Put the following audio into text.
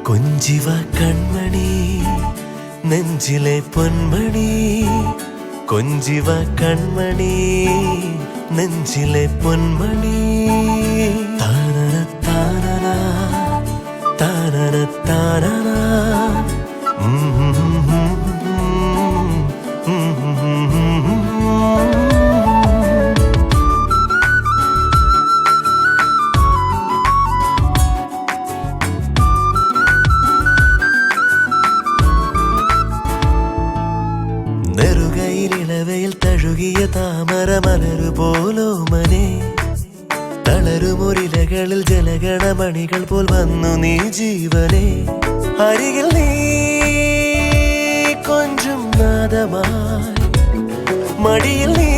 കൊഞ്ചിവ കൺമണി നെഞ്ചിലെ പൊന്മണി കൊഞ്ചിവ കൺമണി നെഞ്ചിലെ പൊന്മണി താനന താനന താനന താനന നെറുകയിലിളവയിൽ തഴുകിയ താമര മലരു പോലോമനെ തളരുമൊരിലകളിൽ ജലഗണമണികൾ പോൽ വന്നു നീ ജീവനെ അരികിൽ നീ കൊഞ്ചും നാദമായി മടിയിൽ നീ